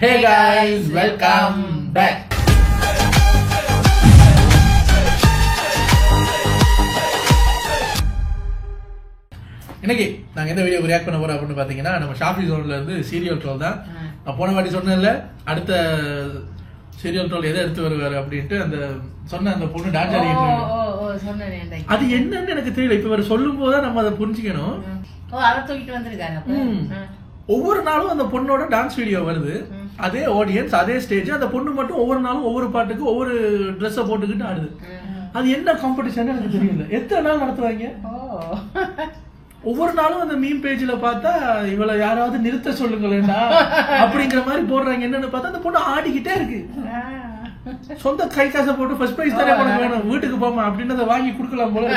Hey guys, welcome back. இன்னைக்கு நாங்க எந்த வீடியோ ரியாக்ட் பண்ண போறோம் அப்படின்னு பாத்தீங்கன்னா நம்ம ஷாஃபி ஜோன்ல இருந்து சீரியல் ட்ரோல் தான். நான் போன வாட்டி சொன்னேன்ல அடுத்த சீரியல் ட்ரோல் எதை எடுத்து வருவாரு அப்படின்ட்டு அந்த சொன்ன அந்த பொண்ணு டான்ஸ் ஆடிட்டு அது என்னன்னு எனக்கு தெரியல. இப்ப இவர் சொல்லும் போதுதான் நம்ம அதை புரிஞ்சுக்கணும். ஒவ்வொரு நாளும் அந்த பொண்ணோட டான்ஸ் வீடியோ வருது, அதே ஆடியன்ஸ் அதே ஸ்டேஜ், அந்த பொண்ணு மட்டும் ஒவ்வொரு நாளும் ஒவ்வொரு பாட்டுக்கு ஒவ்வொரு ட்ரெஸ்ஸை போட்டுக்கிட்டு ஆடுது. அது என்ன காம்படிஷன் எனக்கு தெரியல. எத்தனை நாள் நடத்துவாங்க? ஒவ்வொரு நாளும் அந்த மீம் பேஜ்ல பார்த்தா இவளை யாராவது நிறுத்த சொல்லுங்களேண்டா அப்படிங்கிற மாதிரி போடுறாங்க. என்னன்னு பார்த்தா அந்த பொண்ணு ஆடிக்கிட்டே இருக்கு. சொந்த கை காசை போட்டு ஃபர்ஸ்ட் பிரைஸ் தானே உனக்கு வேணும், வீட்டுக்கு போமா அப்படின்னு அதை வாங்கி கொடுக்கலாம் போல.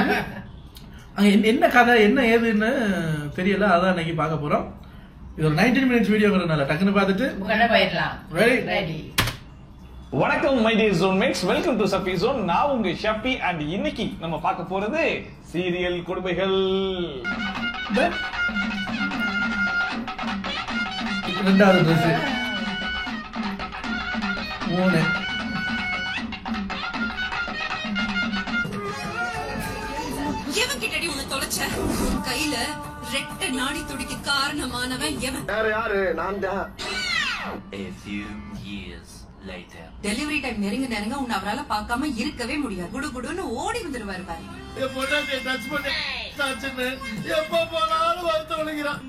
என்ன கதை என்ன ஏதுன்னு தெரியல. அதான் இன்னைக்கு பார்க்க போறோம். இது ஒரு 19 minutes வீடியோங்கிறதுனால டக்குன்னு பார்த்துட்டு ரெடி. வணக்கம் my dear zone mates, welcome to Safi zone. நான் உங்க ஷஃபி அண்ட் இன்னைக்கு நம்ம பார்க்க போறது சீரியல் கொடுமைகள். ரெண்டாவது ட்ரெஸ் 3 கையில ரெட்ட நாடி துடிக்க காரணமானவன் எவன்? யாரு? நான் தான். A few years later. Delivery time நெருங்க உன்னை அவரால பார்க்காம இருக்கவே முடியாது. குடுகுடுன்னு ஓடி வந்துருவாரு பாரு. எப்ப போனாலும் வருத்த வலிக்கிறான்.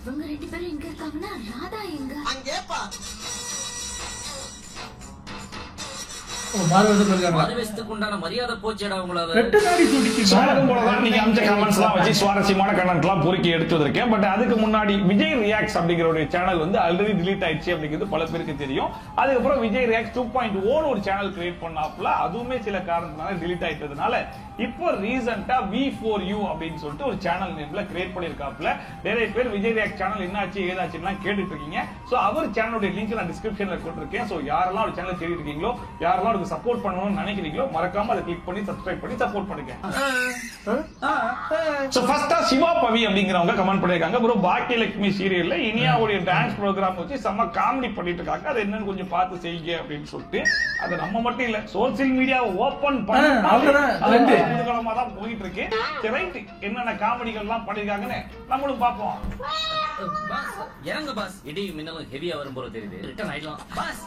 இவங்க 2 பேரும் எங்க இருக்காங்கன்னா ராதா எங்க? அங்கேப்பா மரியாதை போச்சேடா உங்களால. நீங்க அமிச்ச கமெண்ட்ஸ் எல்லாம் வச்சு சுவாரஸ்யமான கமெண்ட் எல்லாம் பொறுக்கி எடுத்து வந்திருக்கேன். பட் அதுக்கு முன்னாடி விஜய் ரியாக்ட்ஸ் அப்படிங்கிற ஒரு சேனல் வந்து ஆல்ரெடி டிலீட் ஆயிடுச்சு அப்படிங்கிறது பல பேருக்கு தெரியும். அதுக்கப்புறம் விஜய் ரியாக்ட்ஸ் 2.0 ஒரு சேனல் கிரியேட் பண்ணாப்புல அதுவுமே சில காரணத்தினால டிலீட் ஆயிட்டதுனால இப்போ ரீசெண்டா V4U அப்படின்னு சொல்லிட்டு ஒரு சேனல் நேம்ல கிரியேட் பண்ணிருக்காப்புல. நிறைய பேர் விஜய் ரியாக்ட் சேனல் என்னாச்சு ஏதாச்சுன்னா கேட்டுட்டு இருக்கீங்க. சோ அவர் சேனலோட லிங்க் நான் டிஸ்கிரிப்ஷன்ல கொடுத்திருக்கேன். சோ யாரெல்லாம் ஒரு சேனல் தேடிட்டு இருக்கீங்களோ, யாரெல்லாம் சப்போர்ட் பண்ணணும்னு நினைக்கிறீங்களோ மறக்காம அதை கிளிக் பண்ணி சப்ஸ்கிரைப் பண்ணி சப்போர்ட் பண்ணுங்க. சோ ஃபர்ஸ்டா சிவா பவி அப்படிங்கறவங்க கமெண்ட் பண்ணிருக்காங்க, ப்ரோ பாக்கியலட்சுமி சீரியல்ல இனியாவுடைய டான்ஸ் ப்ரோகிராம் வச்சு செம்ம காமெடி பண்ணிட்டு இருக்காங்க, அது என்னன்னு கொஞ்சம் பார்த்து செய்யுங்க அப்படின்னு சொல்லிட்டு. அது நம்ம மட்டும் இல்ல, சோசியல் மீடியாவை ஓபன் பண்ணி குதூகலமா தான் போயிட்டு இருக்கு. ரைட், என்னென்ன காமெடிகள் எல்லாம் பண்ணிருக்காங்கன்னு நம்மளும் பார்ப்போம். இறங்க பாஸ், இடி மின்னலும் ஹெவியா வரும் போல தெரியுது. ரிட்டர்ன் ஆயிடலாம் பாஸ்.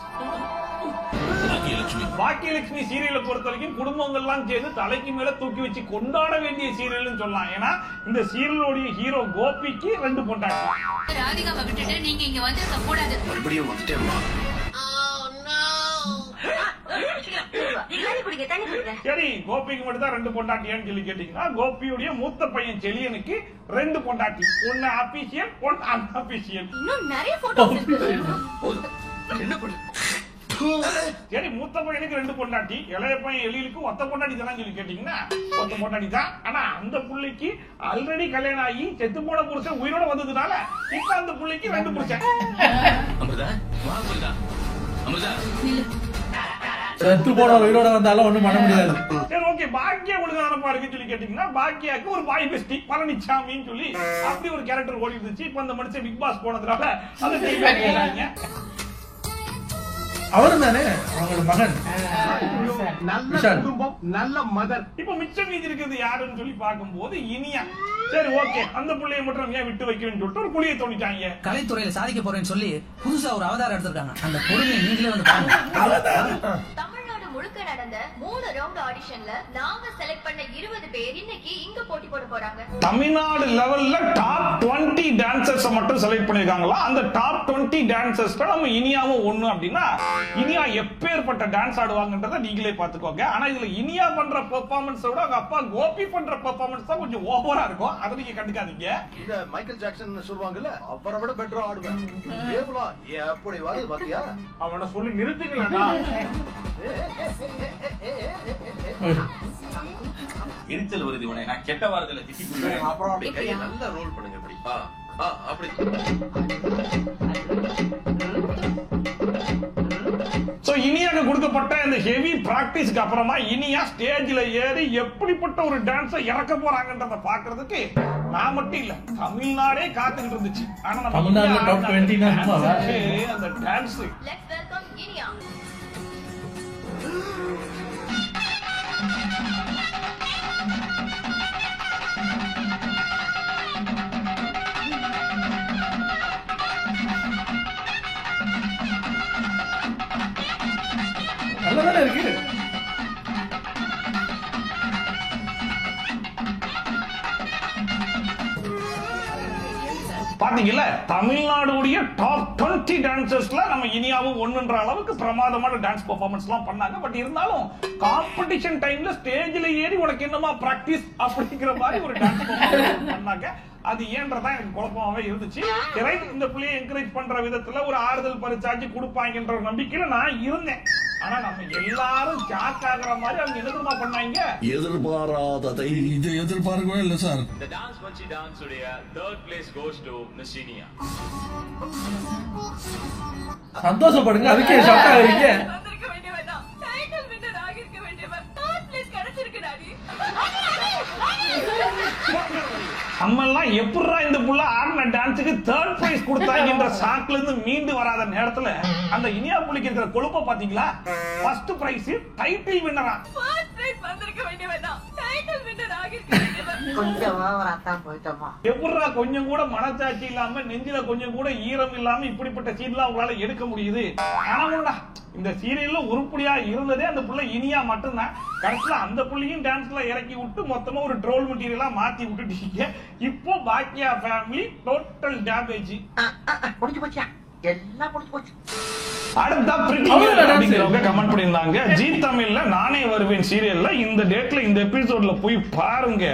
பாக்கியலட்சுமி சீரியலை பொறுத்த வரைக்கும் குடும்பங்கள்லாம் சேர்ந்து தலைக்கு மேல தூக்கி வச்சு கொண்டாட வேண்டிய சீரியல்னு சொல்லலாம். ஏன்னா இந்த சீரியலோடைய ஹீரோ கோபிக்கு 2 பொண்டாட்டி. ராதிகாவை விட்டுட்டு நீங்க இங்க வந்திருக்க கூடாது. மறுபடியும் வந்துட்டேம்மா. சரி, கோபிக்கு மட்டும் தான் 2 பொண்டாட்டியான்னு சொல்லி கேட்டீங்கன்னா, கோபியுடைய மூத்த பையன் செலியனுக்கு 2 பொண்டாட்டி. ஒன்னு அபிஷியல், ஒன்னு அன்அபிஷியல். இன்னும் நிறைய போட்டோஸ் இருக்கு. என்ன பண்ணு? சரி, மூத்த பையனுக்கு 2 பொண்டாட்டி, இளைய பையன் எலிலுக்கு ஒத்த பொண்டாட்டி தானே சொல்லி கேட்டீங்கன்னா ஒத்த பொண்டாட்டி தான். ஆனா அந்த புள்ளைக்கு ஆல்ரெடி கல்யாணம் ஆகி செத்து போன புருஷன் உயிரோட வந்ததுனால இப்ப அந்த புள்ளைக்கு 2 புருஷன். அமிர்தா, வா அமிர்தா. அமிர்தா செத்து போன உயிரோட வந்தாலும் ஒண்ணும் பண்ண முடியாது. சரி, ஓகே, பாக்கியா ஒழுங்கானப்பா இருக்குன்னு சொல்லி கேட்டீங்கன்னா, பாக்கியாக்கு ஒரு பாய் பெஸ்டி பழனிசாமின்னு சொல்லி அப்படி ஒரு கேரக்டர் ஓடி இருந்துச்சு. இப்ப அந்த மனுஷன் பிக் பாஸ் போனதுனால அதை செய்வாங்க. அவரும் தானே அவங்களோட மகன். நல்ல குடும்பம், நல்ல மதர். இப்ப மிச்சம் மீதி இருக்கிறது யாருன்னு சொல்லி பார்க்கும்போது இனியா. சரி, ஓகே, அந்த புள்ளைய மட்டும் ஏன் விட்டு வைக்கணும்னு சொல்லிட்டு ஒரு புள்ளைய தோணிட்டாங்க. கலைத்துறையில சாதிக்க போறேன்னு சொல்லி புதுசா ஒரு அவதாரம் எடுத்திருக்காங்க. அந்த பொறுமையை நீங்களே வந்து பாருங்க. தமிழ்நாடு முழுக்க நடந்த 3 ரவுண்ட் ஆடிஷன்ல நாங்க செலக்ட் பண்ண 20 பேர் இன்னைக்கு இங்க போட்டி போட போறாங்க. தமிழ்நாடு லெவல்ல டாப் 20 டான்சர்ஸ் மட்டும் செலக்ட் பண்ணிருக்காங்களா. அந்த டாப் 20 டான்சர்ஸ்ல நம்ம இனியாவும் ஒண்ணு அப்படின்னா, இனியா எப்பேற்பட்ட டான்ஸ் ஆடுவாங்கன்றத நீங்களே பாத்துக்கோங்க. ஆனா இதுல இனியா பண்ற பெர்ஃபார்மன்ஸை விட அவங்க அப்பா கோபி பண்ற பெர்ஃபார்மன்ஸ் தான் கொஞ்சம் ஓவரா இருக்கும். அதை நீங்க கண்டுக்காதீங்க. இந்த மைக்கேல் ஜாக்சன் சொல்லுவாங்கல்ல, அவரை விட பெட்டரா ஆடுவேன். எப்படி வருது பாத்தியா? அவனை சொல்லி நிறுத்துங்களா. எரிச்சல் வருது உனக்கு. நான் கெட்ட வாரத்துல திட்டி அப்புறம் அப்படி கையை நல்லா ரோல் பண்ணுங்க. அப்படி சோ இனியாக கொடுக்க ஏகப்பட்ட இந்த ஹெவி பிராக்டிஸ்க்கு அப்புறமா இனியா ஸ்டேஜ்ல ஏறி எப்படிப்பட்ட ஒரு டான்ஸை இறக்க போறாங்கன்றத பாக்குறதுக்கு நான் மட்டும் இல்ல தமிழ்நாடே காத்துக்கிட்டு இருந்துச்சு. ஆனா நம்ம தமிழ்நாடுல டாப் 20 அந்த டான்ஸ். Let's welcome Iniya. நல்லதானே இருக்கு. பாத்தீங்கல்ல, தமிழ்நாடுடைய டாப் 20 டான்சர்ஸ்ல நம்ம இனியாவும் ஒண்ணுன்ற அளவுக்கு பிரமாதமான டான்ஸ் பெர்ஃபார்மன்ஸ் எல்லாம் பண்ணாங்க. பட் இருந்தாலும் காம்படிஷன் டைம்ல ஸ்டேஜ்ல ஏறி உனக்கு என்னமா பிராக்டிஸ் அப்படிங்கிற மாதிரி ஒரு டான்ஸ் பெர்ஃபார்மன்ஸ் பண்ணாங்க. அது ஏன்றதா எனக்கு குழப்பமாவே இருந்துச்சு. இந்த பிள்ளையை என்கரேஜ் பண்ற விதத்துல ஒரு ஆறுதல் பரிசாச்சு கொடுப்பாங்கன்ற ஒரு நம்பிக்கையில நான் இருந்தேன். ஆனா நம்ம எல்லாரும் ஷாக் ஆகுற மாதிரி அவங்க என்ன பண்ணாங்க, எதிர்பாராததை இது எதிர்பார்க்கவே இல்ல sir. The dance Vanchi dance உடைய third place goes to Miss Inia. சந்தோஷப்படுங்க, அதுக்கே ஷாக் ஆகுறீங்க. வந்திருக்க வேண்டியவனா டைட்டில் வின்னர் ஆகிருக்க வேண்டியவன் third place கிடைச்சிருக்குடாடி. நம்ம எல்லாம் எப்படிடா இந்த புள்ள ஆடின டான்ஸுக்கு தேர்ட் பிரைஸ் கொடுத்தாங்கன்ற ஷாக்ல இருந்து மீண்டு வராத நேரத்துல அந்த இனியா புள்ளிக்கு இருக்கிற கொழுப்ப பாத்தீங்களா? ஃபர்ஸ்ட் பிரைஸ் டைட்டில் வின்னரா. ஃபர்ஸ்ட் பிரைஸ் வந்திருக்க வேண்டியவனா டைட்டில் வின்னர் ஆகிருக்க வேண்டியவன். கொஞ்சம் ஓவராத்தா போயிட்டோமா? எப்படிடா கொஞ்சம் கூட மனசாட்சி இல்லாம நெஞ்சில கொஞ்சம் கூட ஈரம் இல்லாம இப்படிப்பட்ட சீன்லாம் உங்களால எடுக்க முடியுது? ஆனா இந்த சீரியல்ல உருப்படியா இருந்ததே அந்த புள்ள இனியா மட்டும்தான். கடைசியில அந்த புள்ளையும் டான்ஸ்ல இறக்கி விட்டு மொத்தமா ஒரு ட்ரோல் மெட்டீரியலா மாத்தி விட்டுட்டீங்க. இப்போ பாக்கியா ஃபேமிலி டோட்டல் டேமேஜ். முடிஞ்சு போச்சியா? எல்லாம் முடிஞ்சு போச்சு. அடுத்த அப்படிங்கிறவங்க கமெண்ட் பண்ணியிருந்தாங்க, ஜி தமிழ்ல நானே வருவேன் சீரியல்ல இந்த டேட்ல இந்த எபிசோட்ல போய் பாருங்க,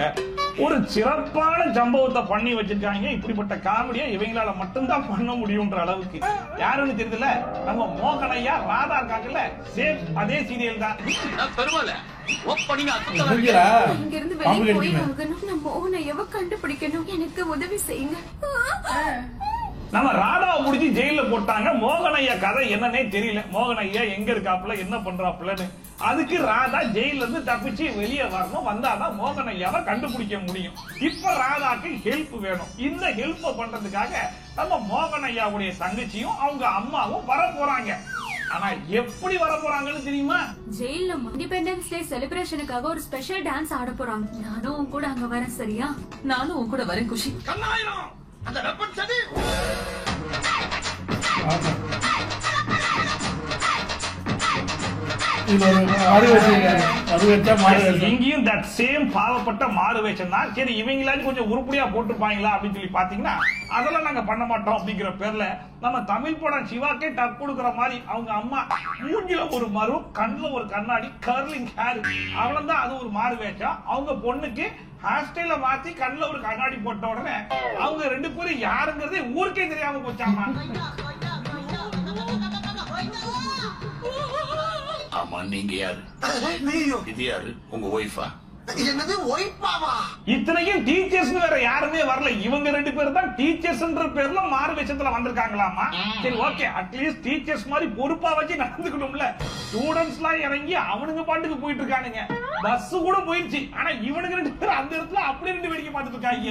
ஒரு சிறப்பான சம்பவத்தை பண்ணி வச்சிருக்காங்க. இப்படிப்பட்ட காமெடியா இவங்களால மட்டும்தான் பண்ண முடியும்ன்ற அளவுக்கு. யாருன்னு தெரியல, நம்ம மோகனையா ராதா இருக்காங்கல்ல, சேம் அதே சீரியல் தான். பெருமாள் இங்க இருந்து வெளியே போய் ஆகணும். நம்ம மோகனையாவை கண்டுபிடிக்கணும். எனக்கு உதவி செய்யுங்க. நம்ம ராதாவை முடிச்சு ஜெயில போட்டாங்க. மோகனையா கதை என்னன்னே தெரியல. மோகனையா எங்க இருக்காப்புல, என்ன பண்றாப்புலன்னு. அதுக்கு ராதா ஜெயில இருந்து தப்பிச்சு வெளியே வரணும். வந்தாதான் மோகனையாவை கண்டுபிடிக்க முடியும். இப்ப ராதாக்கு ஹெல்ப் வேணும். இந்த ஹெல்ப் பண்றதுக்காக நம்ம மோகனையாவுடைய தங்கச்சியும் அவங்க அம்மாவும் வர போறாங்க. ஆனா எப்படி வர போறாங்கன்னு தெரியுமா? ஜெயில இண்டிபெண்டன்ஸ் டே செலிப்ரேஷனுக்காக ஒரு ஸ்பெஷல் டான்ஸ் ஆட போறாங்க. நானும் உன் கூட அங்க வரேன். சரியா? நானும் உன் கூட வரேன். குஷி கண்ணாயிரம் அந்த வெப்பன் சதி. இங்கேயும் தட் சேம் பாவப்பட்ட மாறு வேஷம் தான். சரி இவங்களாச்சும் கொஞ்சம் உருப்படியா போட்டுப்பாங்களா அப்படின்னு சொல்லி பாத்தீங்கன்னா அதெல்லாம் நாங்க பண்ண மாட்டோம் அப்படிங்கிற பேர்ல நம்ம தமிழ் படம் சிவாக்கே டப் கொடுக்குற மாதிரி அவங்க அம்மா மூஞ்சில ஒரு மறு, கண்ணுல ஒரு கண்ணாடி, கர்லிங் ஹேர், அவ்வளவுதான். அது ஒரு மாறு வேஷம். அவங்க பொண்ணுக்கு ஹேர் ஸ்டைல மாத்தி கண்ணுல ஒரு கண்ணாடி போட்ட உடனே அவங்க ரெண்டு பேரும் யாருங்கிறதே ஊருக்கே தெரியாம போச்சாமா. ஆமா, நீங்க யாரு? இது யாரு? உங்க ஒய்ஃபா? என்னது ஒய்ஃபாவா? இத்தனைக்கும் டீச்சர்ஸ் வேற யாருமே வரல. இவங்க ரெண்டு பேரும் தான் டீச்சர்ஸ்ன்ற பேர்ல மாறு வேஷத்துல வந்திருக்காங்களாமா. சரி ஓகே, அட்லீஸ்ட் டீச்சர்ஸ் மாதிரி பொறுப்பா வச்சு நடந்துக்கணும்ல. ஸ்டூடெண்ட்ஸ் எல்லாம் இறங்கி அவனுங்க பாட்டுக்கு போயிட்டு இருக்கானுங்க. பஸ் கூட போயிடுச்சு. ஆனா இவனுக்கு ரெண்டு பேரும் அந்த இடத்துல அப்படி ரெண்டு வேடிக்கை பார்த்துட்டு இருக்காங்க.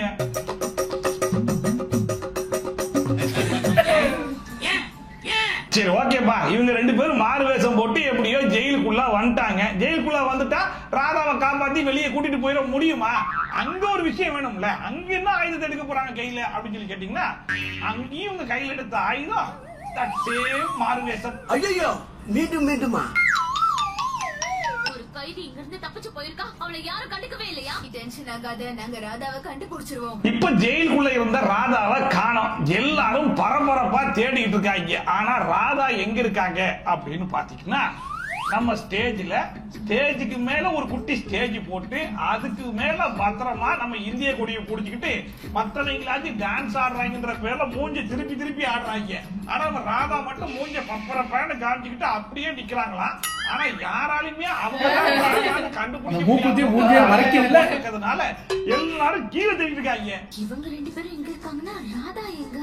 சரி ஓகேப்பா, இவங்க ரெண்டு பேரும் மாறு வேஷம் போட்டு எப்படியோ ஜெயிலுக்குள்ள வந்துட்டாங்க. ஜெயிலுக்குள்ள வந்துட்டா ராதாவை காப்பாத்தி வெளியே கூட்டிட்டு போயிட முடியுமா? அங்க ஒரு விஷயம் வேணும்ல. அங்க என்ன ஆயுதத்தை எடுக்க போறாங்க கையில அப்படின்னு சொல்லி கேட்டீங்கன்னா, அங்கேயும் இவங்க கையில எடுத்த ஆயுதம் மாறு வேஷம். ஐயோ, மீண்டும் மீண்டுமா? ஒரு கைதி இங்க இருந்து தப்பிச்சு போயிருக்கா. அவளை யாரும் கண்டுக்கவே இல்லையா? டென்ஷன் ஆகாத, நாங்க ராதாவை கண்டுபிடிச்சிருவோம். இப்ப ஜெயிலுக்குள்ள இருந்த ராதாவை காணோம். எல்லாரும் பரபரப்பா தேடிட்டு இருக்காங்க. ஆனா ராதா எங்க இருக்காங்க அப்படின்னு பாத்தீங்கன்னா, நம்ம ஸ்டேஜுக்கு மேல ஒரு குட்டி ஸ்டேஜ் போட்டு அதுக்கு மேல பத்திரமா நம்ம இந்திய கொடியை புடிச்சுக்கிட்டு மத்தவங்களாச்சும் டான்ஸ் ஆடுறாங்கன்ற பேர்ல மூஞ்சி திருப்பி திருப்பி ஆடுறாங்க. ஆனா நம்ம ராதா மட்டும் மூஞ்ச பப்பரப்பான்னு காமிச்சுக்கிட்டு அப்படியே நிக்கிறாங்களாம். ஆனா யாராலுமே அவங்க கண்டுபிடிக்கிறதுனால எல்லாரும் கீழே தெரிவிட்டு இருக்காங்க. இவங்க ரெண்டு பேரும் எங்க இருக்காங்கன்னா ராதா எங்க?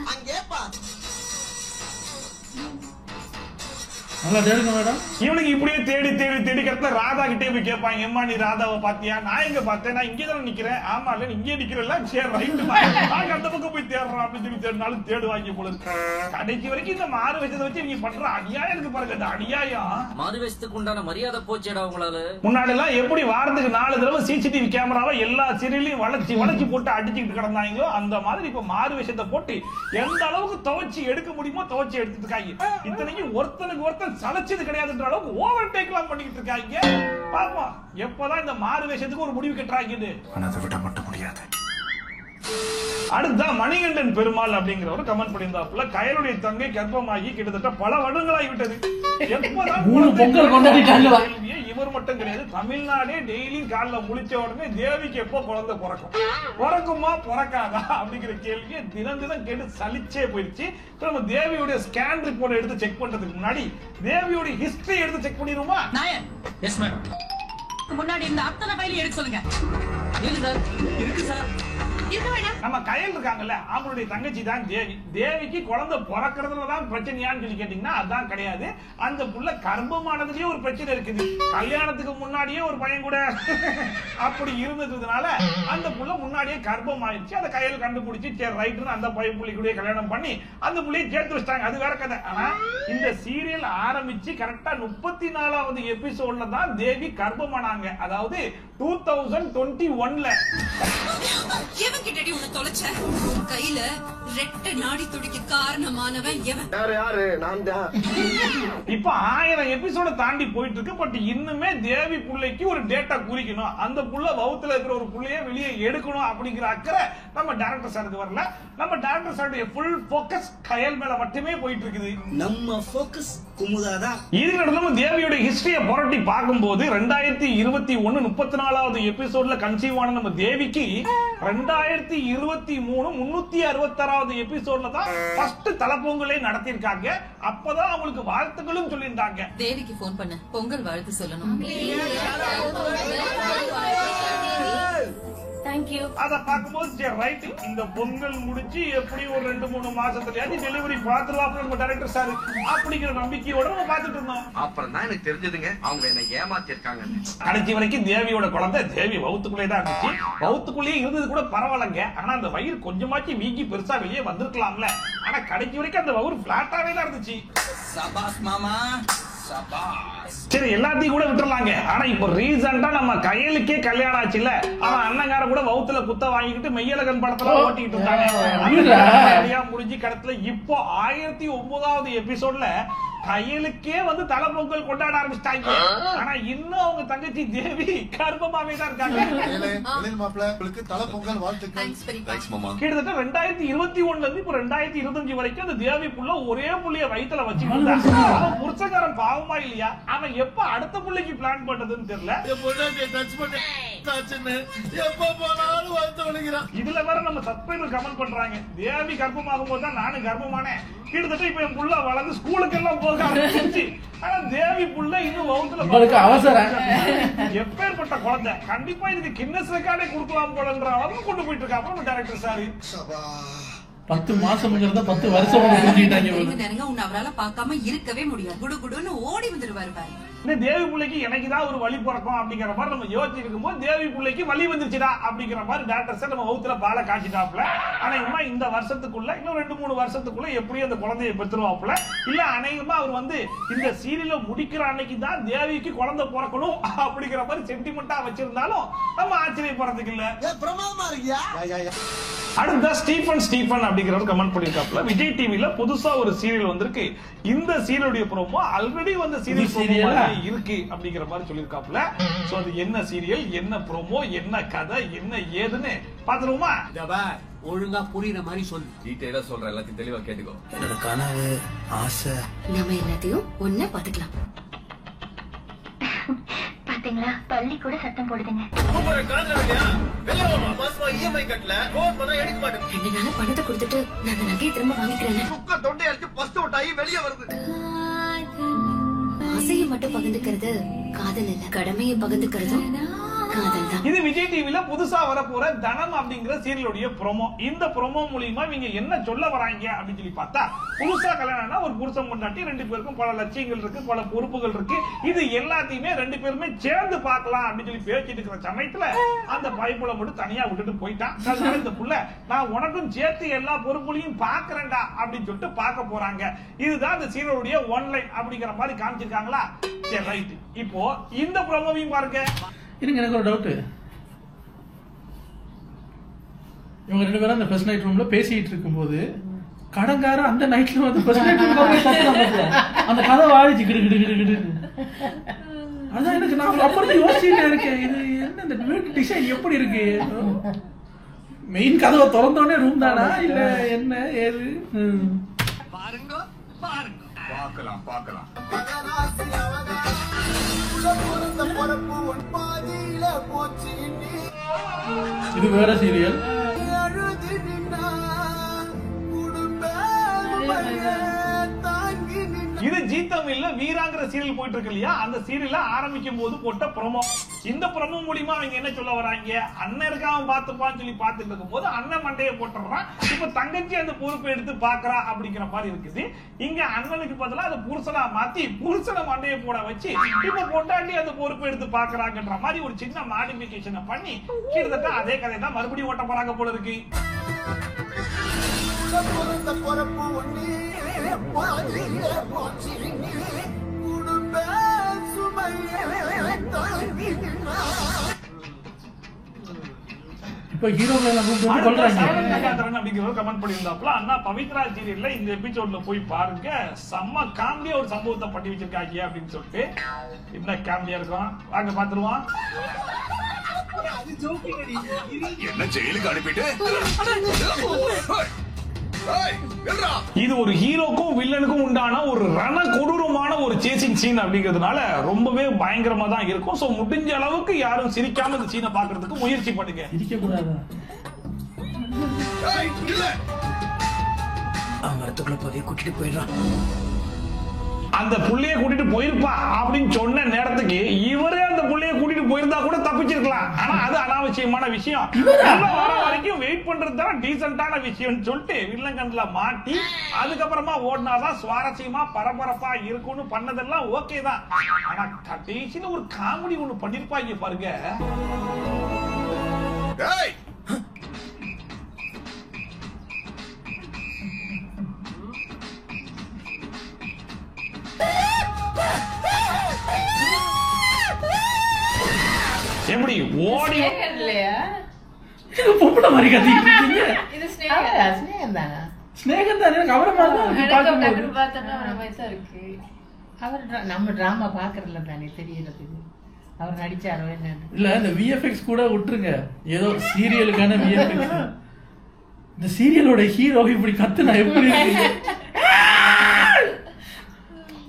நல்லா தேடுங்க மேடம். இவனுக்கு இப்படியே தேடி தேடி தேடி கரெக்டா ராதா கிட்டே போய் கேட்பாங்க, எம்மா நீ ராதாவை பாத்தியா? நான் எங்க பார்த்தேன், நான் இங்கே தானே நிக்கிறேன். ஆமா இல்ல இங்கே நிக்கிறேன்ல, சரி ரைட்டு நாங்க அந்த பக்கம் போய் தேடுறோம் அப்படின்னு சொல்லி தேடினாலும் தேடுவாங்க போல இருக்கு. கடைசி வரைக்கும் இந்த மாறு வேஷத்தை வச்சு இவங்க பண்ற அநியாயம் இருக்கு பாருங்க. இந்த அநியாயம் மாறு வேஷத்துக்கு உண்டான மரியாதை போச்சேடா உங்களால. முன்னாடி எல்லாம் எப்படி வாரத்துக்கு 4 தடவை சிசிடிவி கேமராவை எல்லா சீரியலையும் வளைச்சு போட்டு அடிச்சுக்கிட்டு கிடந்தாங்களோ அந்த மாதிரி இப்ப மாறு வேஷத்தை போட்டு எந்த அளவுக்கு துவைச்சு எடுக்க முடியுமோ துவைச்சு எடுத்துட்டு இருக்காங்க. இத்தனைக்கும் ஒருத்தனுக்கு ஒருத்தன் சளைச்சது கிடையாதுன்ற அளவுக்கு ஓவர் டேக் எல்லாம் பண்ணிட்டு இருக்காங்க. பாப்பா எப்பதான் இந்த மாறு வேஷத்துக்கு ஒரு முடிவு கட்டுறாங்க. அதை விட மட்டும் முடியாது. அடுத்த மணிகண்டன் பெருமாள் அப்படிங்கிறவர் கமெண்ட் பண்ணியிருந்தாப்புல, கயலுடைய தங்கை கர்ப்பமாகி கிட்டத்தட்ட பல வருடங்களாகி விட்டது. இவர் மட்டும் கிடையாது, தமிழ்நாடே டெய்லி காலைல முழிச்ச உடனே தேவிக்கு எப்போ குழந்தை பிறக்குமா பிறக்காதா அப்படிங்கிற கேள்வியை தினம் தினம் கேட்டு சலிச்சே போயிடுச்சு. நம்ம தேவியோட ஸ்கேன் ரிப்போர்ட் எடுத்து செக் பண்றதுக்கு முன்னாடி தேவியோட ஹிஸ்டரி எடுத்து செக் பண்ணிடுவோமா? Yes madam. முன்னாடி இந்த அத்தனை ஃபைல் எடுக்க சொல்லுங்க. இருக்கு சார். இருக்கு சார். நம்ம கயல் இருக்காங்கல்ல, அவங்களுடைய தங்கச்சி தான் தேவி. தேவிக்கு குழந்தை பிறக்கிறதுலதான் பிரச்சனையான்னு சொல்லி கேட்டீங்கன்னா அதான் கிடையாது. அந்த புள்ள கர்ப்பமானதுலயே ஒரு பிரச்சனை இருக்குது. கல்யாணத்துக்கு முன்னாடியே ஒரு பையன் கூட அப்படி இருந்ததுனால அந்த புள்ள முன்னாடியே கர்ப்பம் ஆயிடுச்சு. அந்த கயல் கண்டுபிடிச்சு சரி ரைட்டுன்னு அந்த பையன் புள்ளி கூட கல்யாணம் பண்ணி அந்த புள்ளையை சேர்த்து வச்சிட்டாங்க. அது வேற கதை. ஆனா இந்த சீரியல் ஆரம்பிச்சு கரெக்டா 34வது எபிசோட்ல தான் தேவி கர்ப்பமானாங்க. அதாவது 2021ல. கிட்டடி உன்னை தொலைச்ச கையில ரெட்ட நாடி துடிக்க காரணமானவன் எவன்? யாரு? நான் தான். இப்ப 1000 எபிசோட தாண்டி போயிட்டு இருக்கு. பட் இன்னுமே தேவி புள்ளைக்கு ஒரு டேட்டா குறிக்கணும், அந்த புள்ள வவுத்துல இருக்கிற ஒரு புள்ளைய வெளியே எடுக்கணும் அப்படிங்கிற அக்கறை நம்ம டைரக்டர் சாருக்கு வரல. நம்ம டைரக்டர் சாருடைய ஃபுல் போக்கஸ் கயல் மேல மட்டுமே போயிட்டு இருக்குது. நம்ம போக்கஸ் குமுதாதான். இதுக்கு நம்ம தேவியோட ஹிஸ்டரியை புரட்டி பார்க்கும்போது 2021 34வது எபிசோட்ல கன்சீவ் ஆன நம்ம தேவிக்கு 2023 366வது எபிசோட்ல தான் ஃபர்ஸ்ட் தலப்பொங்கலை நடத்திருக்காங்க. அப்பதான் அவங்களுக்கு வாழ்த்துக்களும் சொல்லியிருந்தாங்க. தேவிக்கு போன் பண்ண பொங்கல் வாழ்த்து சொல்லணும். அத பார்க்கும்போது சரி ரைட், இந்த பொங்கல் முடிச்சு எப்படி ஒரு 2-3 மாசத்துலயாச்சும் டெலிவரி பாத்துருவாங்க நம்ம டைரக்டர் சார் அப்படிங்கிற நம்பிக்கையோட நம்ம பாத்துட்டு இருந்தோம். அப்புறம் தான் எனக்கு தெரிஞ்சதுங்க அவங்க என்ன ஏமாத்திருக்காங்க. கடைசி வரைக்கும் தேவியோட குழந்தை தேவி வவுத்துக்குள்ளே தான் இருந்துச்சு. வவுத்துக்குள்ளேயே இருந்தது கூட பரவாயில்லங்க. ஆனா அந்த வயிறு கொஞ்சமாச்சும் வீங்கி பெருசா வெளியே வந்திருக்கலாம்ல. ஆனா கடைசி வரைக்கும் அந்த வயிறு பிளாட்டாவே தான் இருந்துச்சு. சபாஸ் மாமா. சரி எல்லாத்தையும் கூட விட்டுறலாங்க. ஆனா இப்ப ரீசெண்டா நம்ம கயலுக்கே கல்யாணம் ஆச்சுல, அவன் அண்ணங்கார கூட வவுத்துல குத்த வாங்கிட்டு மெய்யழகன் படத்துல ஓட்டிட்டு இருந்தாங்க. முடிஞ்சு கடத்துல இப்போ 1009வது எபிசோட்ல கயலுக்கே வந்து தலை பொங்கல் கொண்டாட ஆரம்பிச்சிட்டாங்க. ஆனா இன்னும் அவங்க தங்கச்சி தேவி கர்ப்பமாவே தான் இருக்காங்க. தலை பொங்கல் வாழ்த்துக்கள். கிட்டத்தட்ட 2021ல இருந்து இப்ப 2025 வரைக்கும் அந்த தேவி புள்ள ஒரே புள்ளைய வயித்துல வச்சுக்கிட்டு அவன் புருஷக்காரன் பாவமா இல்லையா? அவன் எப்ப அடுத்த புள்ளைக்கு பிளான் பண்ணதுன்னு தெரியல. இதுல வேற நம்ம சப்ஸ்கிரைபர் கமெண்ட் பண்றாங்க, தேவி கர்ப்பமாகும் போது தான் நானும் கர்ப்பமானேன். கிட்டத்தட்ட இப்ப என் புள்ள வளர்ந்து ஸ்கூலுக்கு எல்லாம் போக ஆரம்பிச்சு. ஆனா தேவி புள்ள இன்னும் வகுத்துல அவசரம். எப்பேற்பட்ட குழந்தை, கண்டிப்பா இதுக்கு கின்னஸ் ரெக்கார்டே கொடுக்கலாம் போலன்ற அளவுக்கு கொண்டு போயிட்டு இருக்காங்க டைரக்டர் சார். 10 மாசம்ங்கிறத 10 வருஷம் உன்னை அவரால பார்க்காம இருக்கவே முடியாது. குடுகுடுன்னு ஓடி வந்துருவாரு பாரு. இந்த தேவி பிள்ளைக்கு எனக்குதான் ஒரு வழி பிறக்கும் அப்படிங்கிற மாதிரி நம்ம யோசிச்சு இருக்கும்போது தேவி பிள்ளைக்கு வழி வந்துருச்சுடா அப்படிங்கிற மாதிரி டாக்டர் சார் நம்ம வகுத்துல பால காட்டிட்டாப்ல. அநேகமா இந்த வருஷத்துக்குள்ள இன்னும் 2-3 வருஷத்துக்குள்ள எப்படியும் அந்த குழந்தையை பெற்றுருவாப்புல. இல்ல அநேகமா அவர் வந்து இந்த சீரியல முடிக்கிற அன்னைக்கு தான் தேவிக்கு குழந்தை பிறக்கணும் அப்படிங்கிற மாதிரி சென்டிமெண்டா வச்சிருந்தாலும் நம்ம ஆச்சரியப்படுறதுக்கு இல்ல. அடுத்த ஸ்டீஃபன் அப்படிங்கிறவர் கமெண்ட் பண்ணிருக்காப்ல, விஜய் டிவில புதுசா ஒரு சீரியல் வந்திருக்கு. இந்த சீரியலுடைய ப்ரோமோ ஆல்ரெடி வந்த சீரியல் இருக்கு அப்படிங்கிற மாதிரி சொல்லிருக்காப்ல. சோ அது என்ன சீரியல், என்ன ப்ரோமோ, என்ன கதை, என்ன ஏதுன்னு பாத்துருவோமா? ஒழுங்கா புரியுற மாதிரி சொல்லு. டீடைலா சொல்ற, எல்லாத்தையும் தெளிவா கேட்டுக்கோ. என்னோட கனவு ஆசை நம்ம எல்லாத்தையும் ஒண்ணா பாத்துக்கலாம். பாத்தீங்களா, பள்ளி கூட சத்தம் போடுதுங்க. 2 நாளா பணத்தை கொடுத்துட்டு நான் நகையை திரும்ப வாங்கிக்கிறேன். தொண்டை அடிச்சு பஸ்ட் அவுட் ஆகி வெளியே வருது. ஆசையை மட்டும் பகிர்ந்துக்கிறது காதல் இல்ல, கடமையை பகிர்ந்துக்கிறதும் காதல் தான். இது விஜய் டிவில புதுசா வரப்போற தனம் அப்படிங்கிற சீரியலுடைய ப்ரோமோ. இந்த ப்ரோமோ மூலியமா இவங்க என்ன சொல்ல வராங்க அப்படின்னு சொல்லி பார்த்தா, புதுசா கல்யாணம்னா ஒரு புருஷன் பொண்டாட்டி 2 பேருக்கும் பல லட்சியங்கள் இருக்கு, பல பொறுப்புகள் இருக்கு. இது எல்லாத்தையுமே 2 பேருமே சேர்ந்து பார்க்கலாம் அப்படின்னு சொல்லி பேசிட்டு இருக்கிற சமயத்துல அந்த பைப்புல மட்டும் தனியா விட்டுட்டு போயிட்டான். அதனால இந்த புள்ள நான் உனக்கும் சேர்த்து எல்லா பொறுப்புகளையும் பாக்குறேன்டா அப்படின்னு சொல்லிட்டு பார்க்க போறாங்க. இதுதான் இந்த சீரியலுடைய ஒன்லைன் அப்படிங்கிற மாதிரி காமிச்சிருக்காங்களா? சரி, ரைட். இப்போ இந்த ப்ரோமோவையும் பாருங்க. இருங்க, எனக்கு ஒரு டவுட். இவங்க 2 பேரும் அந்த ஃபர்ஸ்ட் நைட் ரூம்ல பேசிட்டு இருக்கும்போது கடங்காரன் அந்த நைட்ல வந்து ஃபர்ஸ்ட் நைட் ரூம்ல அந்த கதை வாடிச்சு கிடு கிடு கிடு கிடு. அதான் எனக்கு நான் அப்புறம் யோசிச்சுட்டே இருக்கேன், இது என்ன இந்த வீட்டு டிசைன் எப்படி இருக்கு? மெயின் கதவை திறந்தோடனே ரூம் தானா இல்ல என்ன ஏது? பாருங்க பாருங்க பார்க்கலாம் பார்க்கலாம். இது வேற சீரியல். இது ஜீ தமிழ்ல வீராங்கிற சீரியல் போயிட்டு இருக்கு இல்லையா, அந்த சீரியல ஆரம்பிக்கும் போது போட்ட ப்ரோமோ. இந்த ப்ரோமோ மூலியமா அவங்க என்ன சொல்ல வராங்க, அண்ணன் இருக்காம பாத்துப்பான்னு சொல்லி பாத்துட்டு இருக்கும் போது அண்ணன் மண்டையை போட்டுறான். இப்ப தங்கச்சி அந்த பொறுப்பை எடுத்து பாக்குறா அப்படிங்கிற மாதிரி இருக்குது. இங்க அண்ணனுக்கு பதிலா அந்த புருஷனா மாத்தி புருஷனை மண்டையை போட வச்சு இப்ப பொண்டாட்டி அந்த பொறுப்பை எடுத்து பாக்குறாங்கன்ற மாதிரி ஒரு சின்ன மாடிபிகேஷனை பண்ணி கிட்டத்தட்ட அதே கதை தான் மறுபடியும் ஓட்ட போறாங்க போல இருக்கு. இப்ப ஹீரோக்களை நம்ம சொல்றாங்க. கமெண்ட் பண்ணியிருந்தாப்ல, அண்ணா பவித்ரா சீரியல்ல இந்த எபிசோட்ல போய் பாருங்க, செம்ம காமெடியா ஒரு சம்பவத்தை பண்ணி வச்சிருக்காங்க அப்படின்னு சொல்லிட்டு. என்ன காமெடியா இருக்கும், வாங்க பாத்துருவோம். என்ன ஜெயிலுக்கு அனுப்பிட்டு இது ஒரு ஹீரோக்கும் வில்லனுக்கும் உண்டான ஒரு ரண கொடூரமான ஒரு சேசிங் சீன் அப்படிங்கிறதுனால ரொம்பவே பயங்கரமா தான் இருக்கும். சோ முடிஞ்ச அளவுக்கு யாரும் சிரிக்காம இந்த சீனை பாக்குறதுக்கு முயற்சி பண்ணுங்க. சிரிக்க கூடாது. அவன் வரத்துக்குள்ள போய் கூட்டிட்டு போயிடுறான். அந்த புள்ளைய கூட்டிட்டு போயிருப்பா அப்படின்னு சொன்ன நேரத்துக்கு இவரே அந்த புள்ளைய கூட்டிட்டு போயிருந்தா கூட தப்பிச்சிருக்கலாம். ஆனா அது அனாவசியமான விஷயம். வர வரைக்கும் வெயிட் பண்றது தான் டீசென்டான விஷயம் சொல்லிட்டு வில்லங்கன்ல மாட்டி அதுக்கப்புறமா ஓடினாதான் சுவாரஸ்யமா பரபரப்பா இருக்கும்னு பண்ணதெல்லாம் ஓகே தான். ஆனா கடைசியில ஒரு காமெடி ஒண்ணு பண்ணிருப்பாங்க பாருங்க. எப்படி ஓடி பொம்பளை மாதிரி கத்திட்டு இருக்கீங்க. இது ஸ்நேகம் தானா? ஸ்நேகம் தானே, எனக்கு அவரை மாதிரி தான் இருக்கு பார்க்கும்போது. பார்த்தா அவரை மாதிரி தான் இருக்கு. அவர் நம்ம டிராமா பாக்குறதுல தானே தெரியறது அவர் நடிச்சாரோ என்னன்னு. இல்ல இந்த விஎஃப்எக்ஸ் கூட விட்டுருங்க, ஏதோ சீரியலுக்கான விஎஃப்எக்ஸ். இந்த சீரியலோட ஹீரோ இப்படி கத்துனா எப்படி இருக்கு?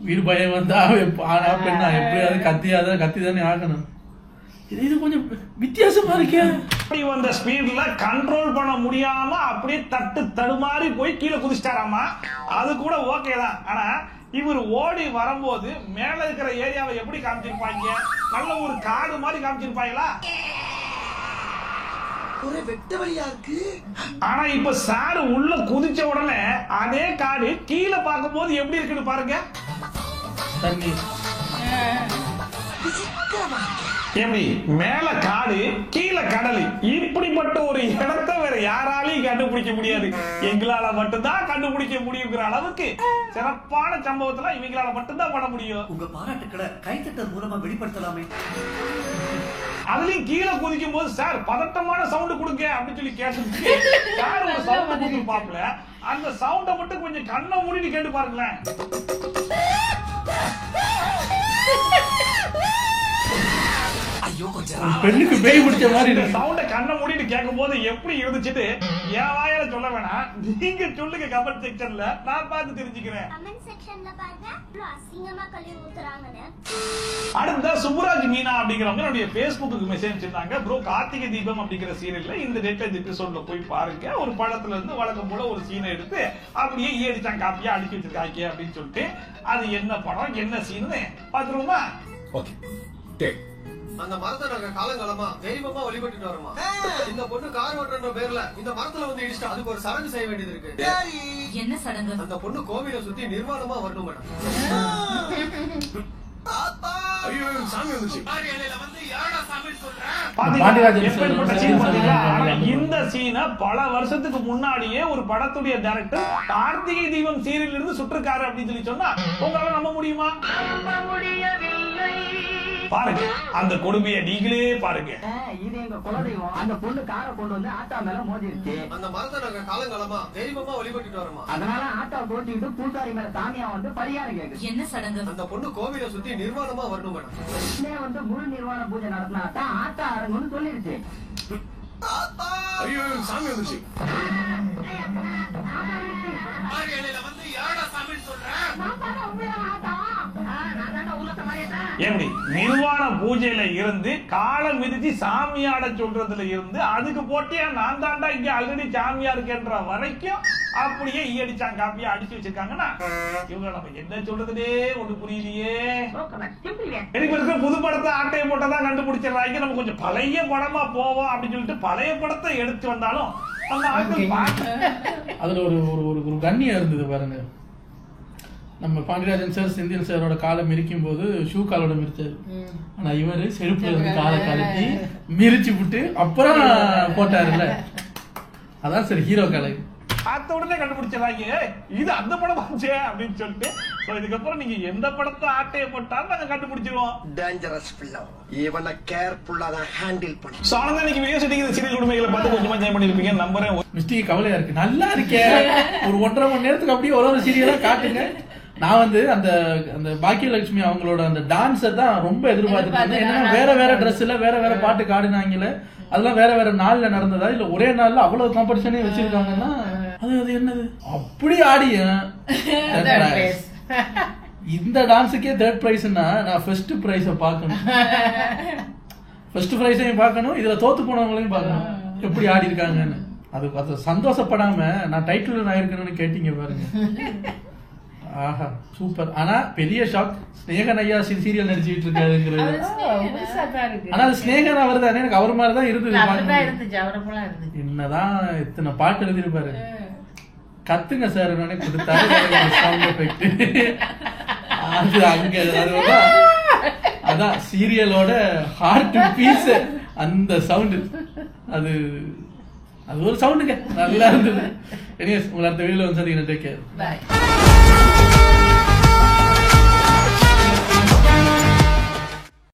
வீடு பயம் வந்தா ஆனா பெண்ணா எப்படியாவது கத்தி தானே ஆகணும். இது கொஞ்சம் வித்தியாசமா இருக்கே. வந்த ஸ்பீட்ல கண்ட்ரோல் பண்ண முடியாம அப்படியே தடுமாறி போய் கீழே குதிச்சிட்டாராமா. அது கூட ஓகே தான். ஆனா இவர் ஓடி வரும்போது மேல இருக்கிற ஏரியாவை எப்படி காமிச்சிருப்பாங்க? நல்ல ஒரு காடு மாதிரி காமிச்சிருப்பாங்களா? ஒரே வெட்ட வழியா இருக்கு. ஆனா இப்ப சார் உள்ள குதிச்ச உடனே அதே காடு கீழே பார்க்கும் போது எப்படி இருக்குன்னு பாருங்க. தண்ணி எப்படி மேல காடு கீழே கடல், இப்படிப்பட்ட ஒரு இடத்தை வேற யாராலையும் கண்டுபிடிக்க முடியாது. எங்களால மட்டும்தான் கண்டுபிடிக்க முடியுங்கிற அளவுக்கு சிறப்பான சம்பவத்துல இவங்களால மட்டும்தான் பண்ண முடியும். உங்க பாராட்டுக்களை கைத்தட்டல் மூலமா வெளிப்படுத்தலாமே. அதுலயும் கீழே குதிக்கும் போது சார் பதட்டமான சவுண்ட் கொடுங்க அப்படின்னு சொல்லி கேட்டதுக்கு சார் ஒரு சவுண்ட் கொடுத்துருப்பாப்ல. அந்த சவுண்ட மட்டும் கொஞ்சம் கண்ணை மூடிட்டு கேட்டு பாருங்களேன். பெண்ணுக்கு பேய் பிடிச்ச மாதிரி இருக்கு. சவுண்ட கண்ணை மூடிட்டு கேட்கும் போது எப்படி இருந்துச்சுட்டு என் வாயால சொல்ல வேணாம், நீங்க சொல்லுங்க கமெண்ட் செக்ஷன்ல, நான் பார்த்து தெரிஞ்சுக்கிறேன். கமெண்ட் செக்ஷன்ல பாருங்க அசிங்கமா கழுவி ஊத்துறாங்கன்னு. அடுத்த சுப்புராஜ் மீனா அப்படிங்கிறவங்க என்னுடைய Facebookக்கு மெசேஜ் அனுப்பிச்சிருந்தாங்க. ப்ரோ கார்த்திகை தீபம் அப்படிங்கிற சீரியல்ல இந்த டேட் எபிசோட்ல போய் பாருங்க. ஒரு படத்துல இருந்து வழக்கம் போல ஒரு சீனை எடுத்து அப்படியே ஏடிச்சாங்க காப்பியா அடிக்க வச்சிருக்காங்க அப்படின்னு சொல்லிட்டு அது என்ன படம் என்ன சீன்னு பாத்துருவோமா? ஓகே டேக் அந்த மரத்தை நாங்க காலங்காலமா தெய்வமா வழிபட்டுட்டு வரோமா. இந்த பொண்ணு கார் ஓட்டுற பேர்ல இந்த மரத்துல வந்து இடிச்சிட்டா அதுக்கு ஒரு சடங்கு செய்ய வேண்டியது இருக்கு. என்ன சடங்கு? அந்த பொண்ணு கோவிலை சுத்தி நிர்வாணமா வரணும் மேடம். ஐயோ சாமி வந்துச்சு. இந்த சீனை பல வருஷத்துக்கு முன்னாடியே ஒரு படத்துடைய டைரக்டர் கார்த்திகை தீபம் சீரியல் இருந்து சுற்றுக்காரு அப்படின்னு சொல்லி சொன்னா உங்களால நம்ப முடியுமா? பாருங்க அந்த கொடுமையை நீங்களே பாருங்க. இது எங்க குலதெய்வம். அந்த பொண்ணு காரை கொண்டு வந்து ஆட்டா மேல மோதிருச்சு. அந்த மரத்தை நாங்க காலங்காலமா தெய்வமா வழிபட்டுட்டு வரோமா. அதனால ஆட்டா போட்டிட்டு பூசாரி மேல சாமியா வந்து பரிகாரம் கேக்குது. என்ன சடங்கு? அந்த பொண்ணு கோவிலை சுத்தி நிர்வாணமா வரணும் மேடம். வந்து முழு நிர்வாண பூஜை நடத்தினா தான் ஆட்டா அரங்குன்னு சொல்லிருச்சு. ஐயோ சாமி வந்துச்சு. எப்படி நிர்வாண பூஜையில இருந்து காலை மிதிச்சு சாமியாட சொல்றதுல இருந்து அதுக்கு போட்டியா நான் தாண்டா இங்க ஆல்ரெடி சாமியா இருக்கேன்ற வரைக்கும் அப்படியே ஈயடிச்சாங்க காப்பியா அடிச்சு வச்சிருக்காங்கன்னா இவங்க நம்ம என்ன சொல்றதுனே ஒண்ணு புரியலையே. எனக்கு இருக்கிற புது படத்தை ஆட்டையை போட்டதான் கண்டுபிடிச்சிடறாங்க. நம்ம கொஞ்சம் பழைய படமா போவோம் அப்படின்னு சொல்லிட்டு பழைய படத்தை எடுத்து வந்தாலும் அந்த அதுல ஒரு ஒரு கண்ணியம் இருந்தது பாருங்க. நம்ம பாண்டியராஜன் சார் செந்தில் சாரோட காலை மிரிக்கும் போது ஷூ காலோட மிரிச்சாரு. ஆனா இவரு செருப்புல இருந்து காலை கலட்டி மிரிச்சு விட்டு அப்புறம் போட்டாருல்ல. அதான் சார் ஹீரோ கலை. பார்த்த உடனே கண்டுபிடிச்சிடறாங்க இது அந்த படம் ஆச்சே அப்படின்னு சொல்லிட்டு. இதுக்கப்புறம் நீங்க எந்த படத்தை ஆட்டையை போட்டாலும் நாங்க கண்டுபிடிச்சிருவோம். டேஞ்சரஸ் பிள்ளை இவனை கேர்ஃபுல்லா தான் ஹேண்டில் பண்ணு. சோ ஆனந்தா நீங்க வீடியோ ஷூட்டிங் சீரியல் உண்மைகளை பார்த்து கொஞ்சமா ஜாயின் பண்ணிருப்பீங்க நம்புறேன். மிஸ்டேக் கவலையா இருக்கு. நல்லா இருக்கே ஒரு 1.5 மணி நேரத்துக்கு அப்படியே ஒரு சீரியலா காட்டுங்க. நான் வந்து அந்த அந்த பாக்கியலட்சுமி அவங்களோட அந்த டான்ஸை தான் ரொம்ப எதிர்பார்த்துட்டு என்னன்னா வேற வேற ட்ரெஸ்ல வேற வேற பாட்டு காடுனாங்கல்ல. அதெல்லாம் வேற வேற நாள்ல நடந்ததா இல்ல ஒரே நாள்ல அவ்வளவு காம்படிஷனே வச்சிருக்காங்கன்னா அது என்னது அப்படி ஆடிய இந்த டான்ஸுக்கே 3rd பிரைஸ்னா நான் ஃபர்ஸ்ட் பிரைஸ பார்க்கணும். ஃபர்ஸ்ட் பிரைஸையும் பார்க்கணும், இதுல தோத்து போனவங்களையும் பார்க்கணும் எப்படி ஆடி இருக்காங்கன்னு. அது சந்தோஷப்படாம நான் டைட்டில் ஆயிருக்கணும்னு கேட்டீங்க பாருங்க. ஆஹா சூப்பர். ஆனா பெரிய ஷாக் ஸ்னேகன் ஐயா சீரியல் நடிச்சுட்டு இருக்காருங்கிறது. ஆனா அது ஸ்னேகன் அவர் தானே, எனக்கு அவர் மாதிரி தான் இருந்தது. என்னதான் இத்தனை பாட்டு எழுதிருப்பாரு. கத்துங்க சார் கொடுத்தாரு சவுண்ட் எஃபெக்ட். அது அங்க அதான் சீரியலோட ஹார்ட் பீஸ் அந்த சவுண்ட். அது ஒரு சவுண்டுங்க நல்லா இருந்தது. எனிவேஸ் உங்களை அடுத்த வீடியோல வந்து சந்திக்கிறேன். Take care.